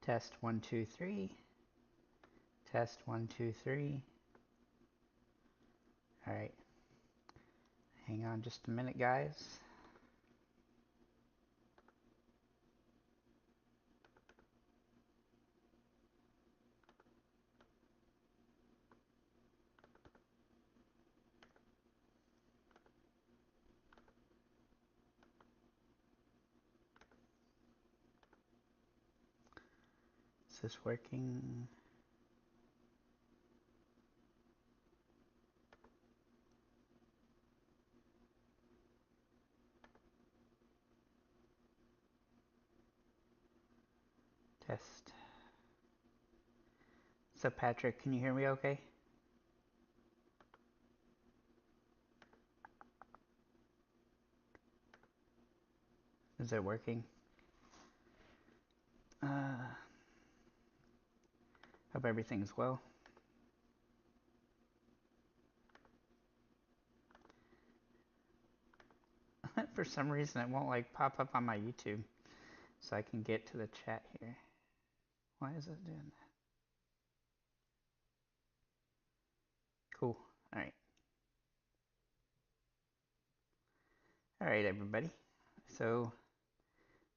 Test 1, 2, 3. Test 1, 2, 3. All right. Hang on just a minute, guys. Is this working? Test. So Patrick, can you hear me okay? Is it working? Hope everything's well. For some reason it won't like pop up on my YouTube, so I can get to the chat here. Why is it doing that? Cool. Alright. Alright, everybody. So,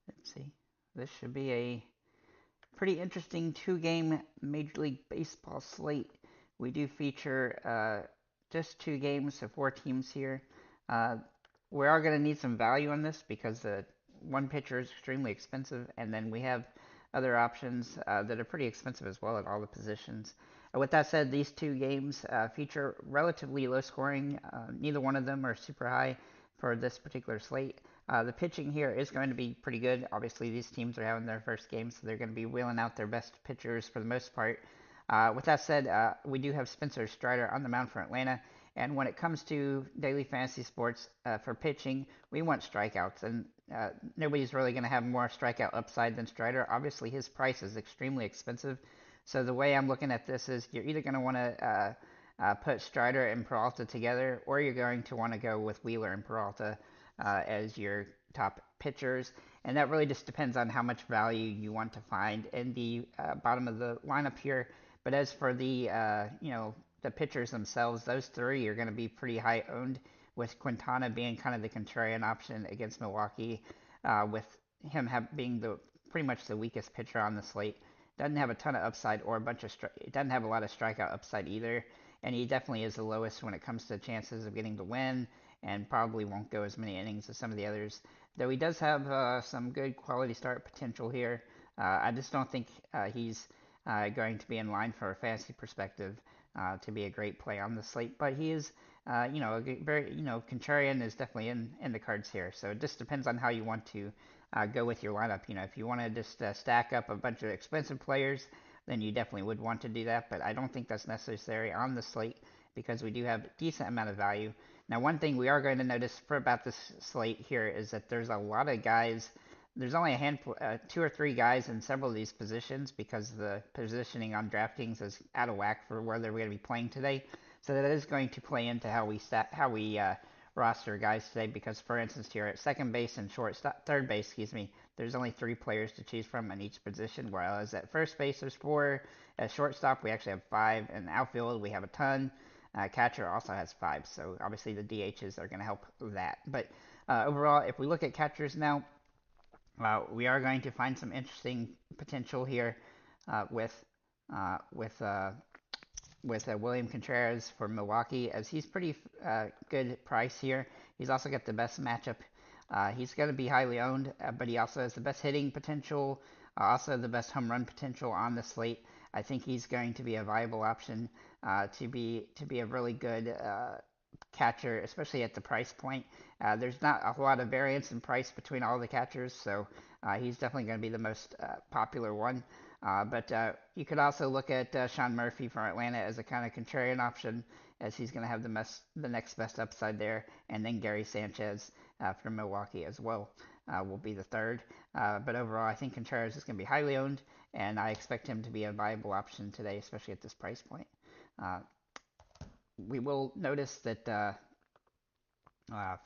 let's see. This should be a pretty interesting two-game Major League Baseball slate. We do feature just two games of four teams here. We are going to need some value on this because the one pitcher is extremely expensive, and then we have other options that are pretty expensive as well at all the positions. With that said, these two games feature relatively low scoring. Neither one of them are super high for this particular slate. The pitching here is going to be pretty good. Obviously, these teams are having their first game, so they're going to be wheeling out their best pitchers for the most part. With that said, we do have Spencer Strider on the mound for Atlanta. And when it comes to daily fantasy sports for pitching, we want strikeouts. And nobody's really going to have more strikeout upside than Strider. Obviously, his price is extremely expensive. So the way I'm looking at this is you're either going to want to put Strider and Peralta together, or you're going to want to go with Wheeler and Peralta as your top pitchers. And that really just depends on how much value you want to find in the bottom of the lineup here. But as for the the pitchers themselves, those three are going to be pretty high owned, with Quintana being kind of the contrarian option against Milwaukee, with him being the pretty much the weakest pitcher on the slate. Doesn't have a ton of upside or a bunch of it doesn't have a lot of strikeout upside either, and he definitely is the lowest when it comes to chances of getting the win, and probably won't go as many innings as some of the others. Though he does have some good quality start potential here. I just don't think he's going to be in line for a fantasy perspective to be a great play on the slate. But he is, very, contrarian is definitely in the cards here. So it just depends on how you want to go with your lineup. If you want to just stack up a bunch of expensive players, then you definitely would want to do that. But I don't think that's necessary on the slate because we do have a decent amount of value. Now, one thing we are going to notice about this slate here is that there's a lot of guys. There's only a handful, two or three guys in several of these positions because the positioning on DraftKings is out of whack for where they're going to be playing today. So that is going to play into how we roster guys today. Because, for instance, here at second base and third base, there's only three players to choose from in each position. Whereas at first base there's four. At shortstop we actually have five. In outfield we have a ton. Catcher also has five. So obviously the DHs are going to help that. But overall, if we look at catchers now, we are going to find some interesting potential here with uh, with uh, William Contreras for Milwaukee, as he's pretty good price here. He's also got the best matchup. He's going to be highly owned, but he also has the best hitting potential, also the best home run potential on the slate. I think he's going to be a viable option to be a really good catcher, especially at the price point. There's not a lot of variance in price between all the catchers, so he's definitely going to be the most popular one. But you could also look at Sean Murphy from Atlanta as a kind of contrarian option, as he's going to have the next best upside there. And then Gary Sanchez from Milwaukee as well will be the third. But overall, I think Contreras is going to be highly owned, and I expect him to be a viable option today, especially at this price point. Uh, we will notice that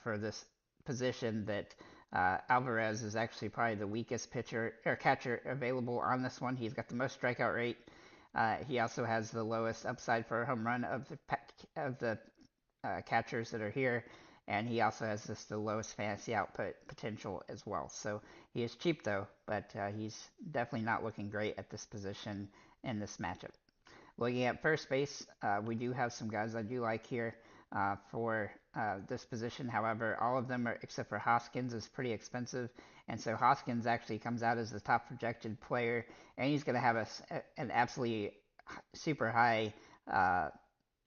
for this position that Alvarez is actually probably the weakest pitcher or catcher available on this one. He's got the most strikeout rate. He also has the lowest upside for a home run of the catchers that are here, and he also has the lowest fantasy output potential as well. So he is cheap though, but he's definitely not looking great at this position in this matchup. Looking at first base, we do have some guys I do like here for this position. However, all of them, except for Hoskins, is pretty expensive. And so Hoskins actually comes out as the top projected player, and he's going to have an absolutely super high uh,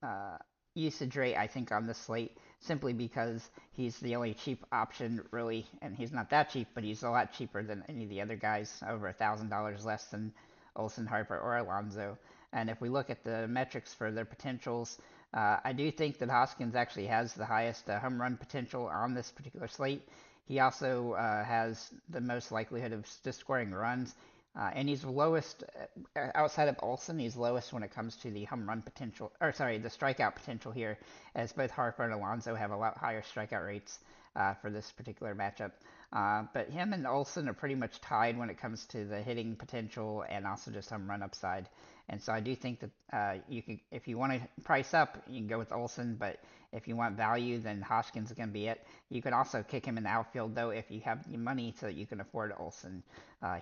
uh, usage rate, I think, on the slate, simply because he's the only cheap option, really. And he's not that cheap, but he's a lot cheaper than any of the other guys, over $1,000 less than Olson, Harper, or Alonso. And if we look at the metrics for their potentials, I do think that Hoskins actually has the highest home run potential on this particular slate. He also has the most likelihood of just scoring runs. And he's lowest outside of Olson. He's lowest when it comes to the home run potential, or sorry, the strikeout potential here, as both Harper and Alonso have a lot higher strikeout rates for this particular matchup. But him and Olson are pretty much tied when it comes to the hitting potential and also just home run upside. And so I do think that you can, if you want to price up, you can go with Olson. But if you want value, then Hoskins is going to be it. You can also kick him in the outfield, though, if you have the money so that you can afford Olson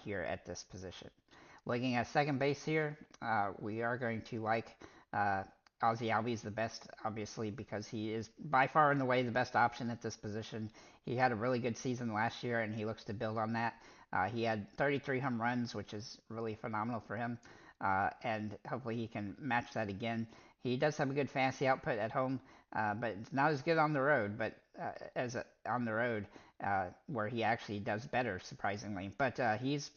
here at this position. Looking at second base here, we are going to like Ozzy Albies the best, obviously, because he is by far and away the best option at this position. He had a really good season last year, and he looks to build on that. He had 33 home runs, which is really phenomenal for him, and hopefully he can match that again. He does have a good fantasy output at home, but it's not as good on the road. But on the road, where he actually does better, surprisingly. But he's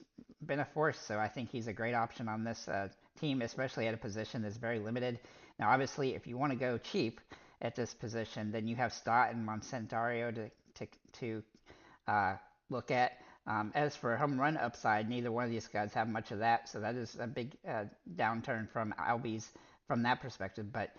been a force, so I think he's a great option on this team, especially at a position that's very limited. Now, obviously, if you want to go cheap at this position, then you have Stott and Moncentario to look at. As for home run upside, neither one of these guys have much of that, so that is a big downturn from Albies from that perspective. But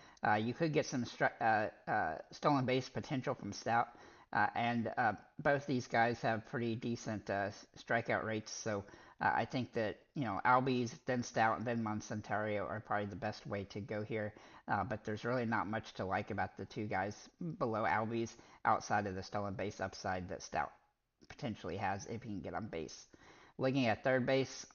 you could get some stolen base potential from Stout, and both these guys have pretty decent strikeout rates. So I think that Albies, then Stout, and then Moncentario are probably the best way to go here. But there's really not much to like about the two guys below Albies outside of the stolen base upside that Stout potentially has if he can get on base. Looking at third base,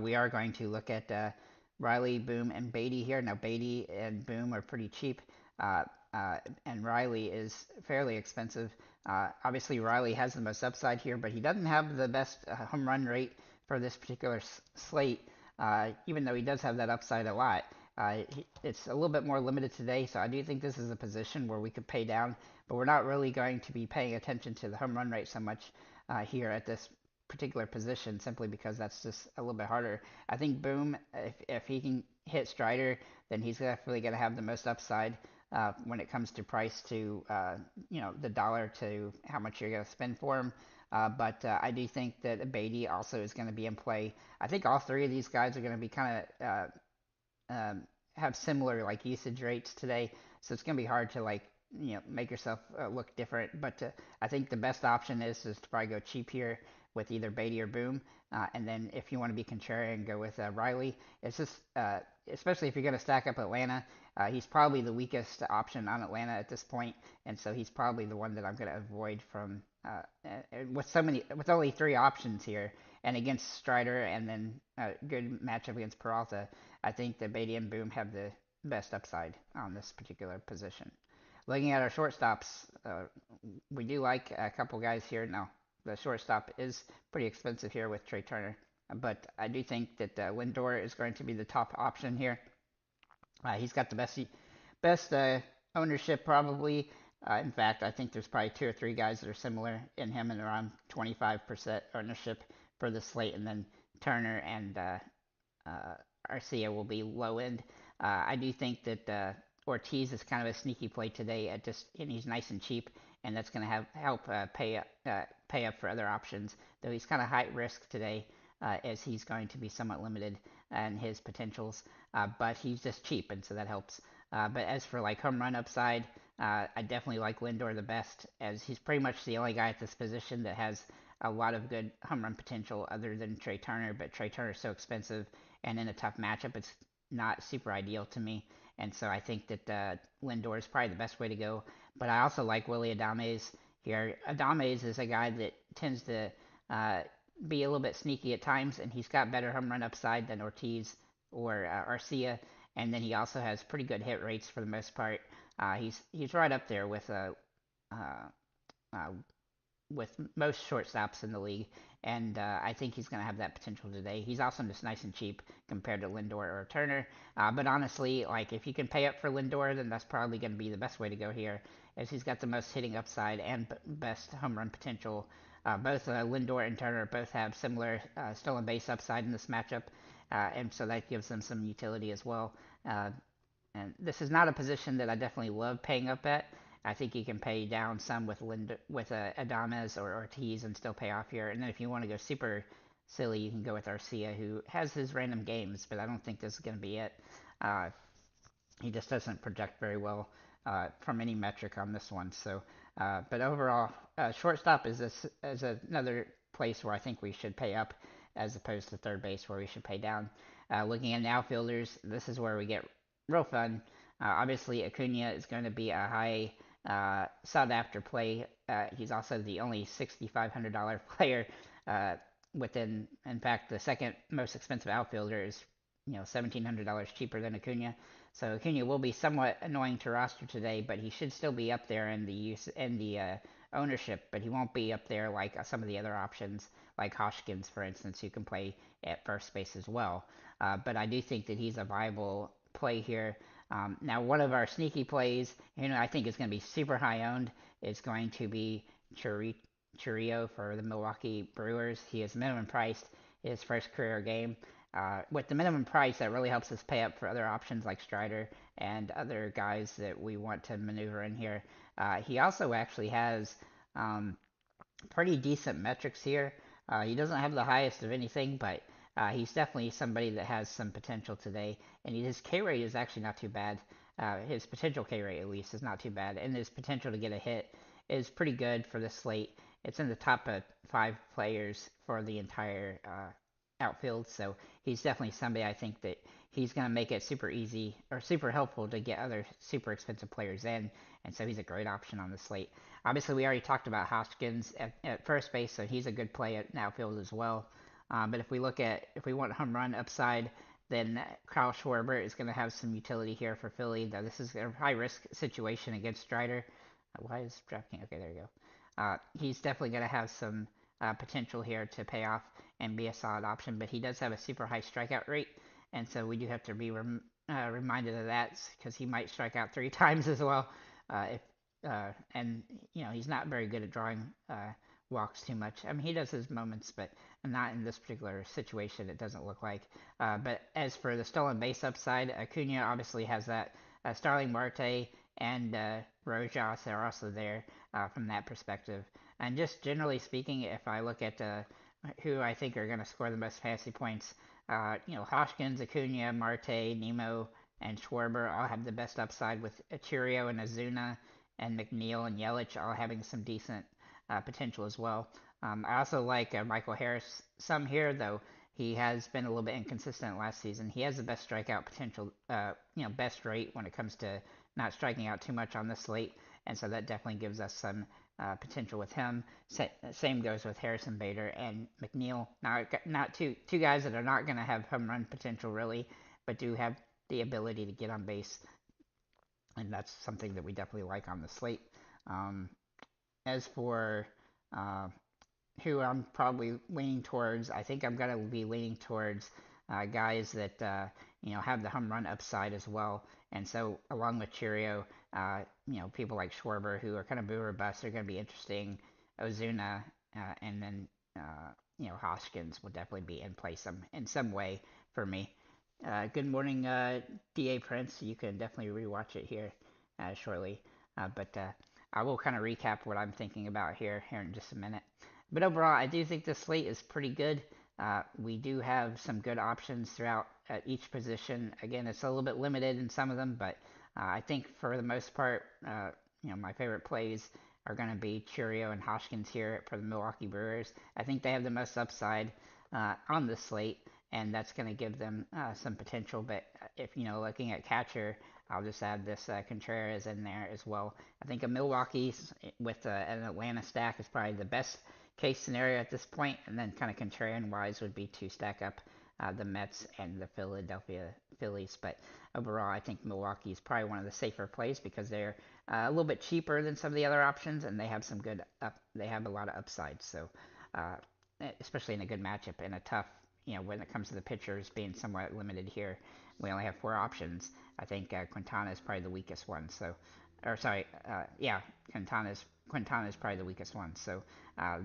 we are going to look at Riley, Boom, and Beatty here. Now, Beatty and Boom are pretty cheap, and Riley is fairly expensive. Obviously, Riley has the most upside here, but he doesn't have the best home run rate for this particular slate, even though he does have that upside a lot. It's a little bit more limited today, so I do think this is a position where we could pay down, but we're not really going to be paying attention to the home run rate so much here at this particular position, simply because that's just a little bit harder. I think Boom, if he can hit Strider, then he's definitely going to have the most upside when it comes to price to the dollar to how much you're going to spend for him. But I do think that Beatty also is going to be in play. I think all three of these guys are going to be kind of have similar like usage rates today, so it's gonna be hard to like make yourself look different. But I think the best option is to probably go cheap here with either Beatty or Boom, and then if you want to be contrarian, go with Riley. It's just especially if you're gonna stack up Atlanta, he's probably the weakest option on Atlanta at this point, and so he's probably the one that I'm gonna avoid from with only three options here, and against Strider, and then a good matchup against Peralta. I think that Beatty and Boom have the best upside on this particular position. Looking at our shortstops, we do like a couple guys here. Now, the shortstop is pretty expensive here with Trey Turner, but I do think that Lindor is going to be the top option here. He's got the best ownership probably. In fact, I think there's probably two or three guys that are similar in him and around 25% ownership for the slate, and then Turner and Arcia will be low end. I do think that Ortiz is kind of a sneaky play today and he's nice and cheap, and that's going to help pay up for other options. Though he's kind of high risk today, as he's going to be somewhat limited in his potentials, but he's just cheap, and so that helps. But as for like home run upside, I definitely like Lindor the best, as he's pretty much the only guy at this position that has a lot of good home run potential other than Trey Turner. But Trey Turner is so expensive, and in a tough matchup, it's not super ideal to me. And so I think that Lindor is probably the best way to go. But I also like Willy Adames here. Adames is a guy that tends to uh, be a little bit sneaky at times, and he's got better home run upside than Ortiz or Arcia. And then he also has pretty good hit rates for the most part. He's right up there uh, uh, with most shortstops in the league, and I think he's going to have that potential today. He's also just nice and cheap compared to Lindor or Turner. But honestly, like if you can pay up for Lindor, then that's probably going to be the best way to go here, as he's got the most hitting upside and best home run potential. Both Lindor and Turner both have similar stolen base upside in this matchup, and so that gives them some utility as well. Uh, and this is not a position that I definitely love paying up at. I think you can pay down some with Adames or Ortiz and still pay off here. And then if you want to go super silly, you can go with Arcia, who has his random games, but I don't think this is going to be it. Uh, he just doesn't project very well from any metric on this one. So, but overall, shortstop is another place where I think we should pay up as opposed to third base where we should pay down. Looking at the outfielders, this is where we get real fun. Obviously, Acuna is going to be a high sought after play. He's also the only $6,500 player within. In fact, the second most expensive outfielder is $1,700 cheaper than Acuna. So Acuna will be somewhat annoying to roster today, but he should still be up there in the use in the ownership. But he won't be up there like some of the other options, like Hoskins, for instance, who can play at first base as well. But I do think that he's a viable play here. Now, one of our sneaky plays, I think is going to be super high owned, is going to be Chourio for the Milwaukee Brewers. He is minimum priced his first career game. With the minimum price, that really helps us pay up for other options like Strider and other guys that we want to maneuver in here. He also actually has pretty decent metrics here. He doesn't have the highest of anything, but he's definitely somebody that has some potential today. And his K rate is actually not too bad. His potential K rate, at least, is not too bad. And his potential to get a hit is pretty good for this slate. It's in the top 5 players for the entire outfield. So he's definitely somebody I think that he's going to make it super easy or super helpful to get other super expensive players in. And so he's a great option on the slate. Obviously, we already talked about Hoskins at first base, so he's a good play at outfield as well. But if we want home run upside, then Kyle Schwarber is going to have some utility here for Philly. Though this is a high risk situation against Strider. Why is DraftKings? Okay, there you go. He's definitely going to have some potential here to pay off and be a solid option, but he does have a super high strikeout rate, and so we do have to be reminded of that because he might strike out 3 times as well. If and he's not very good at drawing walks too much. I mean, he does his moments, but not in this particular situation. It doesn't look like. But as for the stolen base upside, Acuna obviously has that. Starling Marte and Rojas are also there from that perspective. And just generally speaking, if I look at who I think are going to score the most fantasy points, Hoskins, Acuna, Marte, Nemo, and Schwarber all have the best upside, with Chourio and Azuna and McNeil and Yelich all having some decent potential as well. I also like Michael Harris some here, though he has been a little bit inconsistent last season. He has the best strikeout potential, best rate when it comes to not striking out too much on the slate, and so that definitely gives us some potential with him. Same goes with Harrison Bader and McNeil. Now, not two guys that are not going to have home run potential really, but do have the ability to get on base, and that's something that we definitely like on the slate. As for who I'm probably leaning towards, I think I'm going to be leaning towards guys that have the home run upside as well. And so, along with Chourio, people like Schwarber, who are kind of boomer bust, are going to be interesting. Ozuna, and then Hoskins will definitely be in play in some way for me. Good morning, Da Prince. You can definitely rewatch it here shortly, but I will kind of recap what I'm thinking about here in just a minute. But overall, I do think the slate is pretty good. We do have some good options throughout at each position. Again, it's a little bit limited in some of them, but I think for the most part, my favorite plays are going to be Churio and Hoskins here for the Milwaukee Brewers. I think they have the most upside on the slate, and that's going to give them some potential. But if looking at catcher, I'll just add this Contreras in there as well. I think a Milwaukee with an Atlanta stack is probably the best case scenario at this point, and then kind of contrarian wise would be to stack up the Mets and the Philadelphia Phillies. But overall, I think Milwaukee is probably one of the safer plays because they're a little bit cheaper than some of the other options, and they have some good they have a lot of upside. So, uh, especially in a good matchup and a tough, when it comes to the pitchers being somewhat limited here, we only have 4 options. I think Quintana is probably the weakest one. So, or sorry, yeah, Quintana is probably the weakest one. So,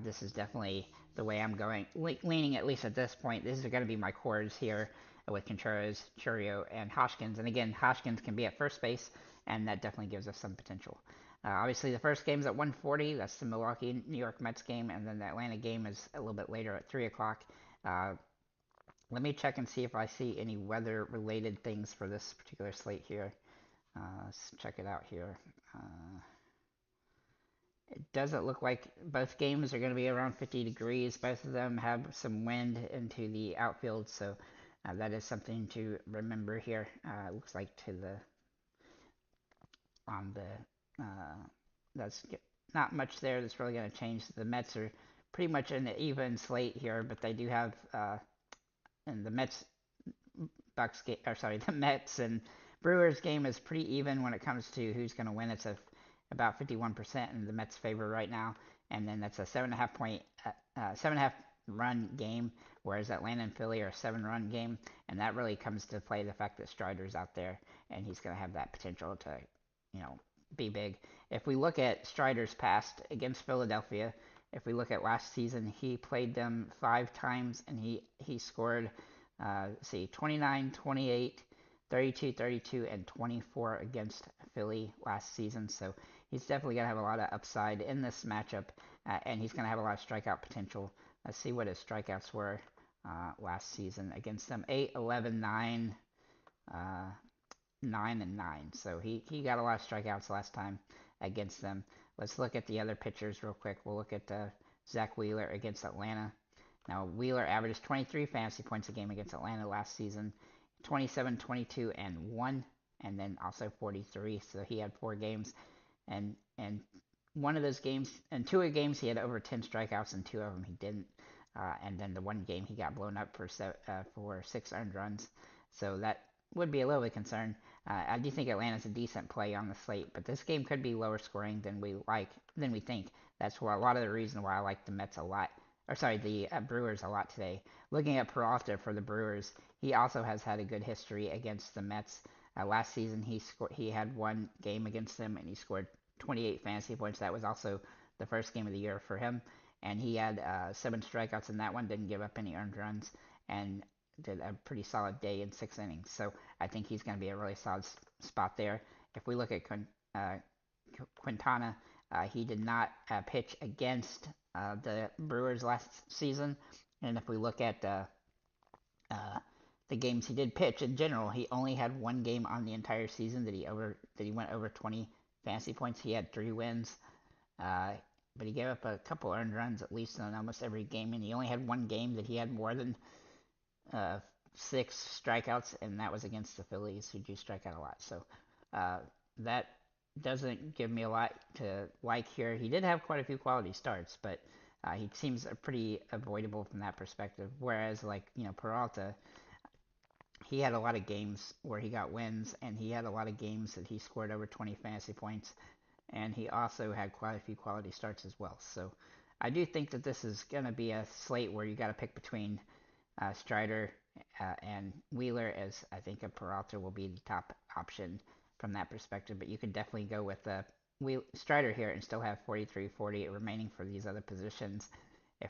this is definitely the way I'm going, leaning at least at this point. This is going to be my cores here with Contreras, Churio, and Hoskins. And again, Hoskins can be at first base, and that definitely gives us some potential. Obviously, the first game's at 1:40. That's the Milwaukee New York Mets game, and then the Atlanta game is a little bit later at 3 o'clock. Let me check and see if I see any weather-related things for this particular slate here. Let's check it out here. It doesn't look like both games are going to be around 50 degrees. Both of them have some wind into the outfield, so that is something to remember here. It looks like to the on the that's not much there that's really going to change. The Mets are pretty much an even slate here, but they do have and the Mets Bucks game, or sorry, the Mets and Brewers game is pretty even when it comes to who's going to win. It's about 51% in the Mets' favor right now, and then that's a 7.5 run game, whereas Atlanta and Philly are a 7 run game, and that really comes to play the fact that Strider's out there, and he's going to have that potential to, be big. If we look at Strider's past against Philadelphia, if we look at last season, he played them 5 times, and he scored, 29, 28, 32, 32, and 24 against Philly last season. So he's definitely going to have a lot of upside in this matchup, and he's going to have a lot of strikeout potential. Let's see what his strikeouts were last season against them. 8, 11, 9, 9, and 9. So he got a lot of strikeouts last time against them. Let's look at the other pitchers real quick. We'll look at Zach Wheeler against Atlanta. Now, Wheeler averaged 23 fantasy points a game against Atlanta last season, 27, 22, and 1, and then also 43. So he had 4 games, and one of those games, and 2 of the games he had over 10 strikeouts, and 2 of them he didn't. And then the one game he got blown up for 6 earned runs. So that would be a little bit concerned. I do think Atlanta's a decent play on the slate, but this game could be lower scoring than we think. That's why a lot of the reason why I like the Mets a lot, or sorry, the Brewers a lot today. Looking at Peralta for the Brewers, he also has had a good history against the Mets. Last season he had 1 game against them and he scored 28 fantasy points. That was also the first game of the year for him, and he had 7 strikeouts in that one. Didn't give up any earned runs, and did a pretty solid day in 6 innings. So I think he's going to be a really solid spot there. If we look at Quintana, he did not pitch against the Brewers last season, and if we look at the games he did pitch in general, he only had 1 game on the entire season that he went over 20 fantasy points. He had 3 wins, but he gave up a couple earned runs at least on almost every game, and he only had 1 game that he had more than 6 strikeouts, and that was against the Phillies, who do strike out a lot. So that doesn't give me a lot to like here. He did have quite a few quality starts, but he seems pretty avoidable from that perspective. Whereas, Peralta, he had a lot of games where he got wins, and he had a lot of games that he scored over 20 fantasy points, and he also had quite a few quality starts as well. So I do think that this is going to be a slate where you got to pick between Strider and Wheeler, as I think a Peralta will be the top option from that perspective. But you could definitely go with Strider here and still have 43, 40 remaining for these other positions. If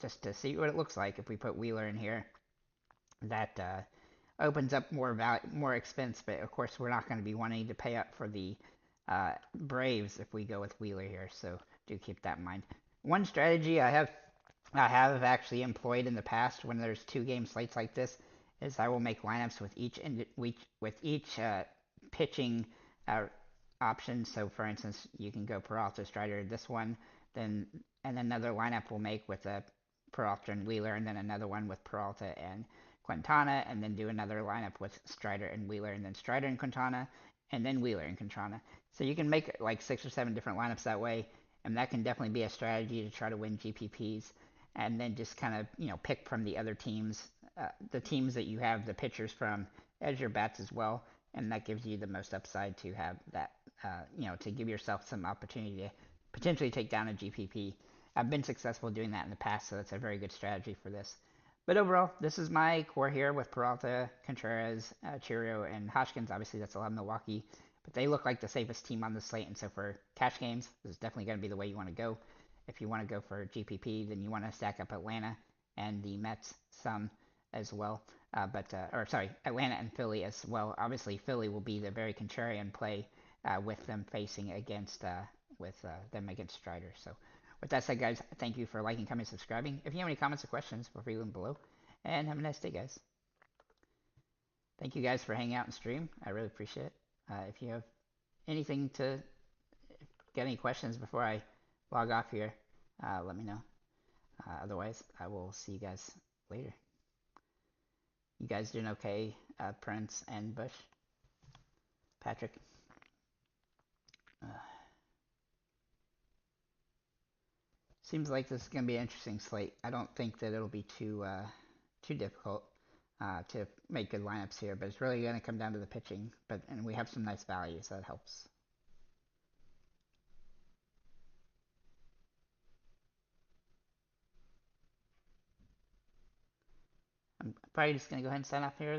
just to see what it looks like, if we put Wheeler in here, that opens up more expense. But of course, we're not going to be wanting to pay up for the Braves if we go with Wheeler here. So do keep that in mind. One strategy I have actually employed in the past when there's 2-game slates like this is I will make lineups with each pitching options. So for instance, you can go Peralta, Strider, this one, then and another lineup we'll make with a Peralta and Wheeler, and then another one with Peralta and Quintana, and then do another lineup with Strider and Wheeler, and then Strider and Quintana, and then Wheeler and Quintana. So you can make like 6 or 7 different lineups that way, and that can definitely be a strategy to try to win GPPs. And then just kind of pick from the other teams, the teams that you have the pitchers from as your bats as well, and that gives you the most upside to have that, to give yourself some opportunity to potentially take down a GPP. I've been successful doing that in the past, so that's a very good strategy for this. But overall, this is my core here with Peralta, Contreras, Chirio, and Hoskins. Obviously, that's a lot of Milwaukee, but they look like the safest team on the slate, and so for cash games, this is definitely going to be the way you want to go. If you want to go for GPP, then you want to stack up Atlanta and the Mets some as well. Atlanta and Philly as well. Obviously, Philly will be the very contrarian play with them facing against them against Strider. So, with that said, guys, thank you for liking, commenting, subscribing. If you have any comments or questions, feel free to leave them below. And have a nice day, guys. Thank you guys for hanging out and stream. I really appreciate it. If you have anything to get any questions before I log off here, let me know. Otherwise, I will see you guys later. You guys doing okay, Prince and Bush? Patrick? Seems like this is going to be an interesting slate. I don't think that it'll be too difficult to make good lineups here, but it's really going to come down to the pitching. And we have some nice values, so that helps. I'm probably just going to go ahead and sign off here.